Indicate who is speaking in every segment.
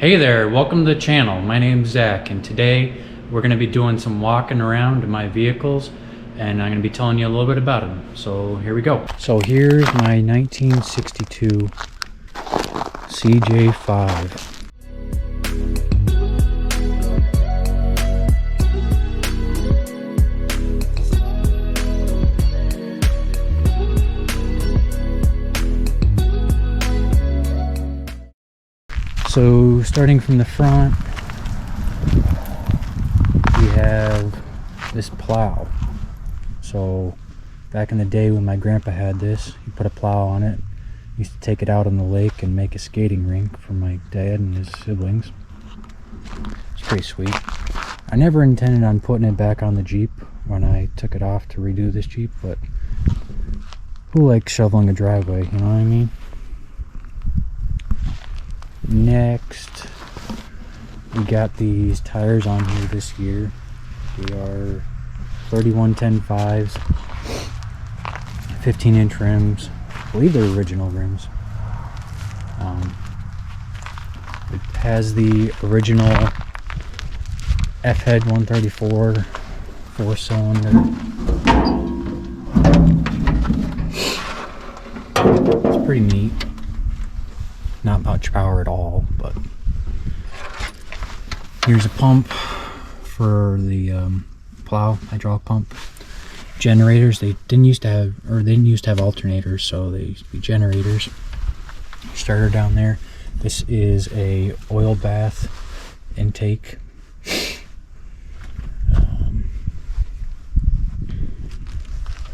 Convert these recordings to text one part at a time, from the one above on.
Speaker 1: Hey there, welcome to the channel. My name's Zach, and today we're going to be doing some walking around in my vehicles, and I'm going to be telling you a little bit about them. So here we go. So here's my 1962 CJ5. So starting from the front, we have this plow. So back in the day when my grandpa had this, he put a plow on it. He used to take it out on the lake and make a skating rink for my dad and his siblings. It's pretty sweet. I never intended on putting it back on the Jeep when I took it off to redo this Jeep, but who likes shoveling a driveway, you know what I mean? Next, we got these tires on here this year. They are 31-10-5s, 15-inch rims. I believe they're original rims. It has the original F-head 134 4-cylinder. It's pretty neat. Not much power at all, but here's a pump for the plow, hydraulic pump. Generators, they didn't used to have alternators, so they used to be generators. Starter down there. This is a oil bath intake.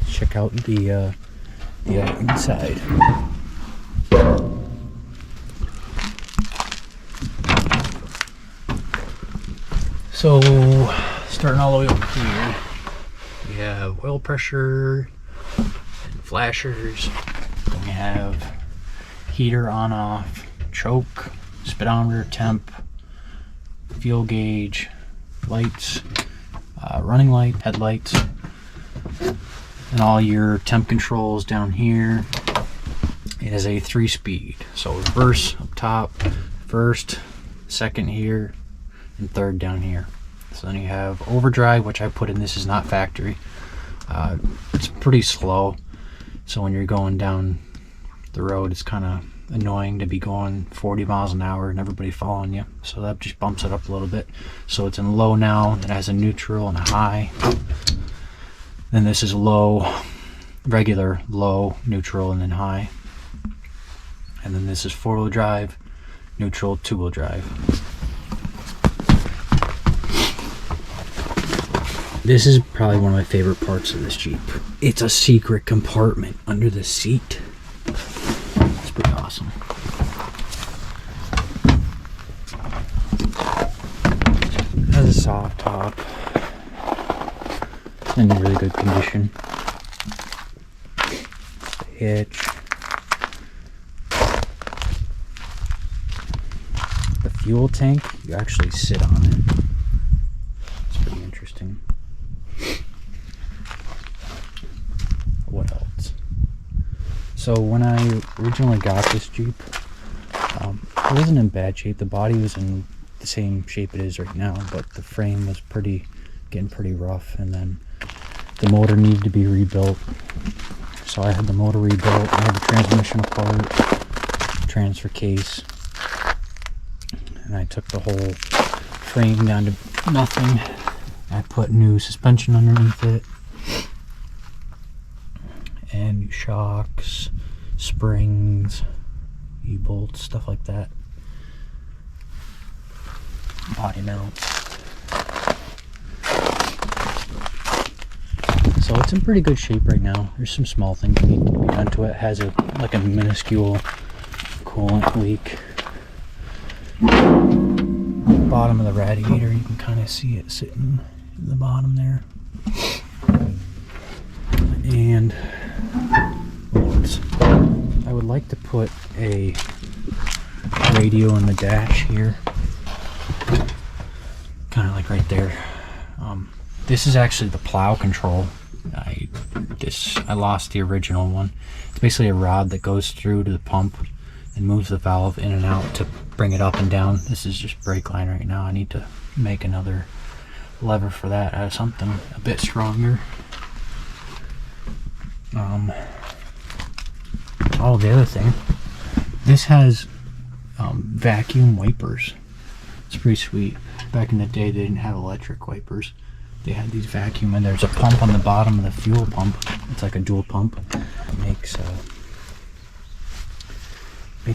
Speaker 1: Check out the inside. So, starting all the way over here, we have oil pressure and flashers. Then we have heater on off, choke, speedometer, temp, fuel gauge, lights, running light, headlights, and all your temp controls down here. It is a 3-speed, so reverse up top, first, second here, and third down here. So then you have overdrive, which I put in. This is not factory. It's pretty slow, so when you're going down the road, it's kind of annoying to be going 40 miles an hour and everybody following you, so that just bumps it up a little bit. So it's in low now. It has a neutral and a high. Then this is low, regular, low, neutral, and then high. And then this is 4-wheel drive, neutral, 2-wheel drive. This is probably one of my favorite parts of this Jeep. It's a secret compartment under the seat. It's pretty awesome. It has a soft top. In really good condition. The hitch. The fuel tank, you actually sit on it. It's pretty interesting. What else? So when I originally got this Jeep, it wasn't in bad shape. The body was in the same shape it is right now, but the frame was getting pretty rough, and then the motor needed to be rebuilt. So I had the motor rebuilt. I had the transmission apart, transfer case, and I took the whole frame down to nothing. I put new suspension underneath it, and new shocks, springs, E-bolts, stuff like that. Body mounts. So it's in pretty good shape right now. There's some small things that need to be done to it. It has like a minuscule coolant leak. Bottom of the radiator, you can kind of see it sitting in the bottom there. And I would like to put a radio in the dash here, kind of like right there. This is actually the plow control. I lost the original one. It's basically a rod that goes through to the pump and moves the valve in and out to bring it up and down. This is just brake line right now. I need to make another lever for that out of something a bit stronger. Oh, the other thing, this has vacuum wipers. It's pretty sweet. Back in the day, they didn't have electric wipers. They had these vacuum, and there's a pump on the bottom of the fuel pump. It's like a dual pump. It makes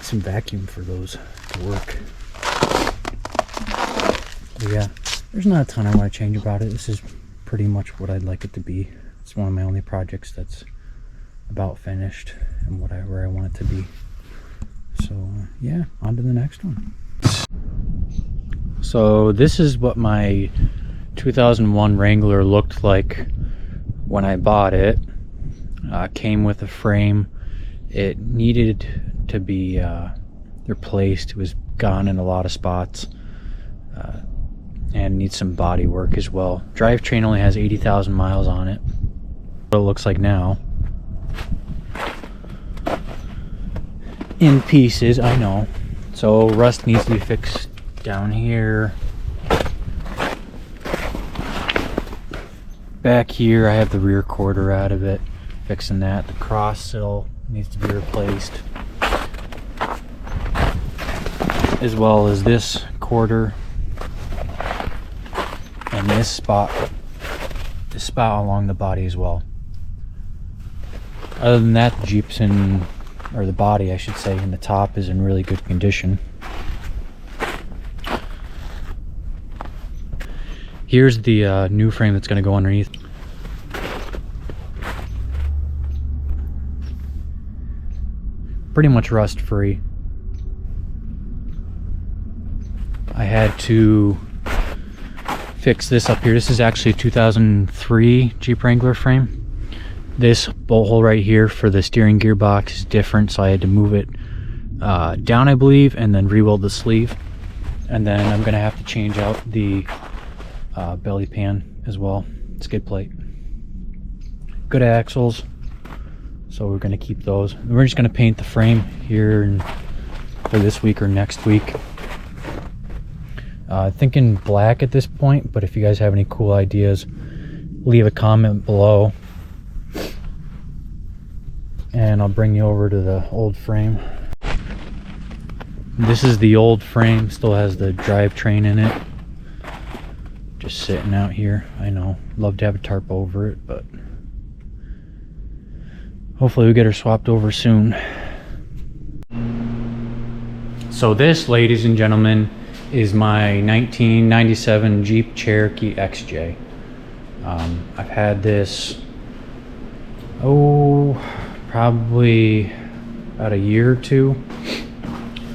Speaker 1: some vacuum for those to work. But yeah, there's not a ton I want to change about it. This is pretty much what I'd like it to be. It's one of my only projects that's about finished and where I want it to be. So yeah, on to the next one. So this is what my 2001 Wrangler looked like when I bought it. Came with a frame. It needed to be replaced. It was gone in a lot of spots, and needs some body work as well. Drivetrain only has 80,000 miles on it. What it looks like now. In pieces, I know. So rust needs to be fixed down here. Back here I have the rear quarter out of it, fixing that. The cross sill needs to be replaced, as well as this quarter and this spot along the body as well. Other than that, the Jeep's or the body I should say, and the top is in really good condition. Here's the new frame that's going to go underneath. Pretty much rust free. I had to fix this up here. This is actually a 2003 Jeep Wrangler frame. This bolt hole right here for the steering gearbox is different, so I had to move it down, I believe, and then re-weld the sleeve. And then I'm gonna have to change out the belly pan as well, skid plate. Good axles, so we're gonna keep those. We're just gonna paint the frame here for this week or next week. Thinking black at this point, but if you guys have any cool ideas, leave a comment below and I'll bring you over to the old frame. This is the old frame, still has the drivetrain in it. Just sitting out here. I know, love to have a tarp over it, but hopefully we get her swapped over soon. So this, ladies and gentlemen, is my 1997 Jeep Cherokee XJ. I've had this, probably about a year or two.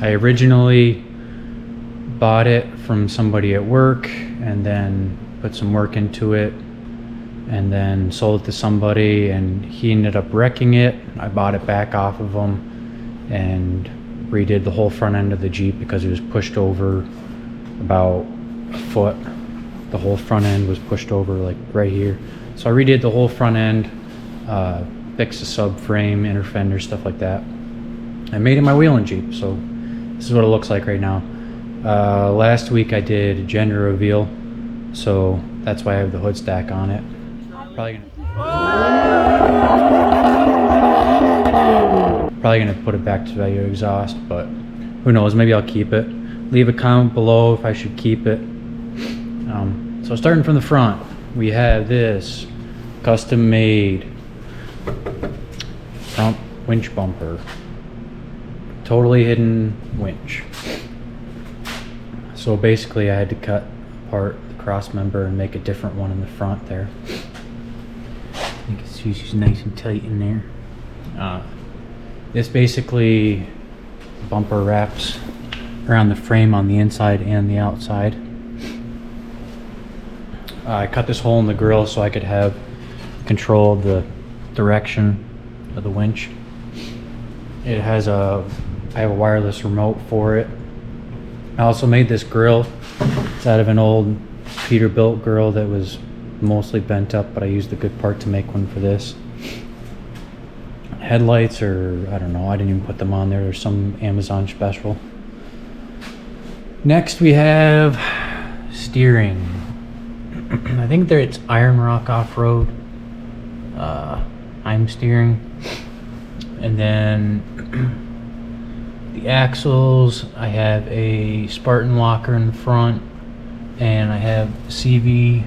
Speaker 1: I originally bought it from somebody at work and then put some work into it and then sold it to somebody, and he ended up wrecking it. I bought it back off of him and redid the whole front end of the Jeep because it was pushed over about a foot. The whole front end was pushed over like right here. So I redid the whole front end, fixed the subframe, inner fender, stuff like that. I made it my wheeling Jeep, so this is what it looks like right now. Last week I did a gender reveal, so that's why I have the hood stack on it. Probably gonna put it back to value exhaust, but who knows, maybe I'll keep it. Leave a comment below if I should keep it. So starting from the front, we have this custom made front winch bumper, totally hidden winch. So basically I had to cut apart the cross member and make a different one in the front there. You can see she's nice and tight in there. This basically bumper wraps around the frame on the inside and the outside. I cut this hole in the grill so I could have control of the direction of the winch. It has I have a wireless remote for it. I also made this grill. It's out of an old Peterbilt grill that was mostly bent up, but I used a good part to make one for this. It headlights, or I don't know, I didn't even put them on there. There's some Amazon special. Next we have steering. I think there it's Iron Rock Off-Road. I'm steering. And then the axles, I have a Spartan locker in the front, and I have CV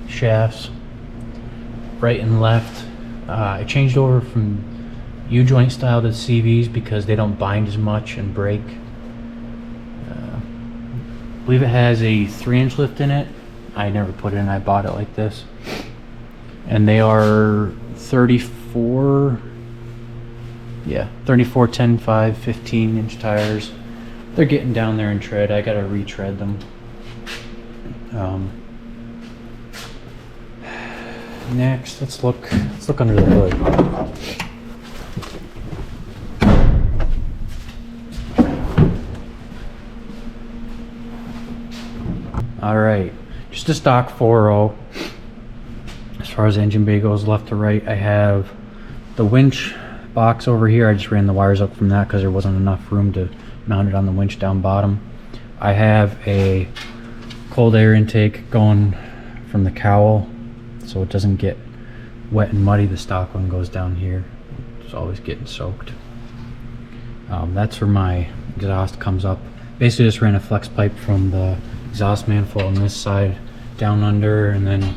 Speaker 1: shafts right and left. I changed over from U-joint style to CVs because they don't bind as much and break. I believe it has a 3-inch lift in it. I never put it in, I bought it like this. And they are 34, 10, 5, 15-inch tires. They're getting down there in tread. I gotta retread them. Next, let's look under the hood. All right, just a stock 4.0. As far as engine bay goes, left to right, I have the winch box over here. I just ran the wires up from that because there wasn't enough room to mount it on the winch down bottom. I have a cold air intake going from the cowl so it doesn't get wet and muddy. The stock one goes down here. It's always getting soaked. That's where my exhaust comes up. Basically just ran a flex pipe from the exhaust manifold on this side down under and then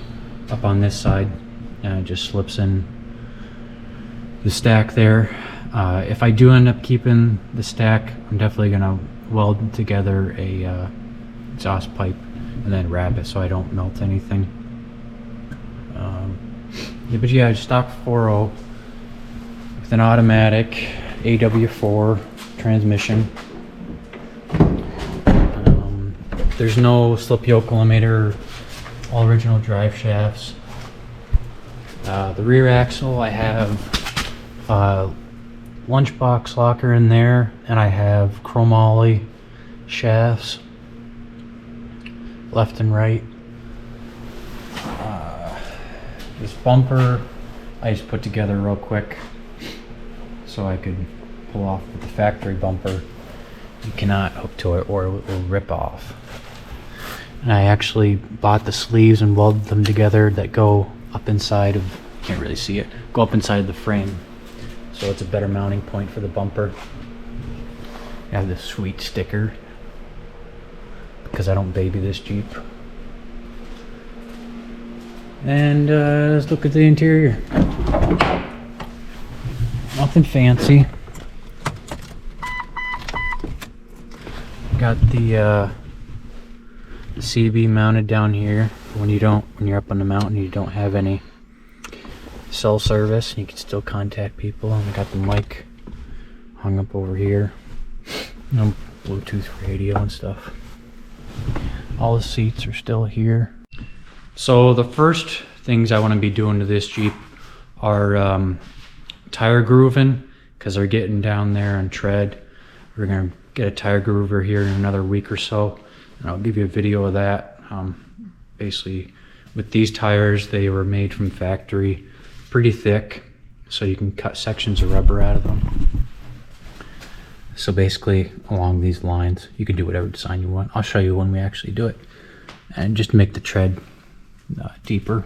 Speaker 1: up on this side, and it just slips in the stack there. If I do end up keeping the stack, I'm definitely gonna weld together a exhaust pipe and then wrap it so I don't melt anything. But yeah, stock 4.0 with an automatic AW4 transmission. There's no slip yoke limiter, all original drive shafts. The rear axle, I have lunchbox locker in there, and I have chromoly shafts left and right. This bumper I just put together real quick so I could pull off with the factory bumper. You cannot hook to it or it will rip off. And I actually bought the sleeves and welded them together that go up inside of, can't really see it, go up inside the frame. So it's a better mounting point for the bumper. I have this sweet sticker because I don't baby this Jeep. And let's look at the interior. Nothing fancy. Got the CB mounted down here when you're up on the mountain, you don't have any cell service, you can still contact people. And I got the mic hung up over here. No Bluetooth radio and stuff. All the seats are still here. So the first things I want to be doing to this Jeep are tire grooving, because they're getting down there on tread. We're going to get a tire groover here in another week or so, and I'll give you a video of that. Basically, with these tires, they were made from factory, pretty thick, so you can cut sections of rubber out of them. So basically, along these lines, you can do whatever design you want. I'll show you when we actually do it, and just make the tread deeper.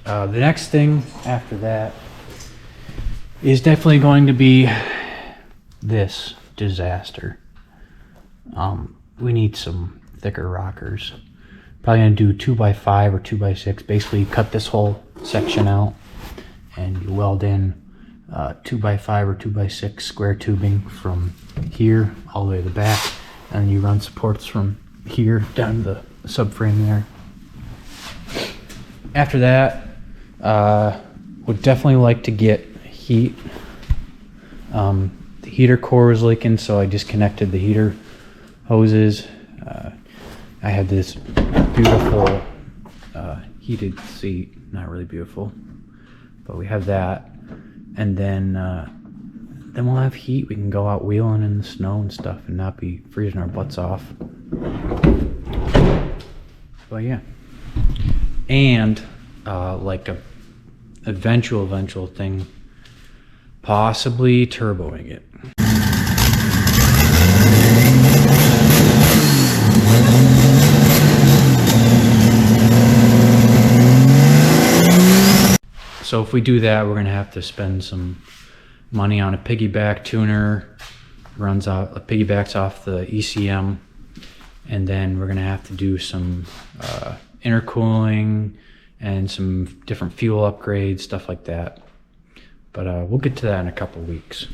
Speaker 1: The next thing after that is definitely going to be this disaster. We need some thicker rockers. Probably gonna do 2x5 or 2x6. Basically, you cut this whole section out and you weld in 2x5 or 2x6 square tubing from here all the way to the back, and you run supports from here down to the subframe there. After that, would definitely like to get heat. The heater core was leaking, so I disconnected the heater hoses. I have this beautiful heated seat, not really beautiful, but we have that. And then we'll have heat. We can go out wheeling in the snow and stuff and not be freezing our butts off. But yeah. And like a eventual thing, possibly turboing it. So if we do that, we're gonna have to spend some money on a piggyback tuner. Piggybacks off the ECM, and then we're gonna have to do some intercooling and some different fuel upgrades, stuff like that. But we'll get to that in a couple weeks.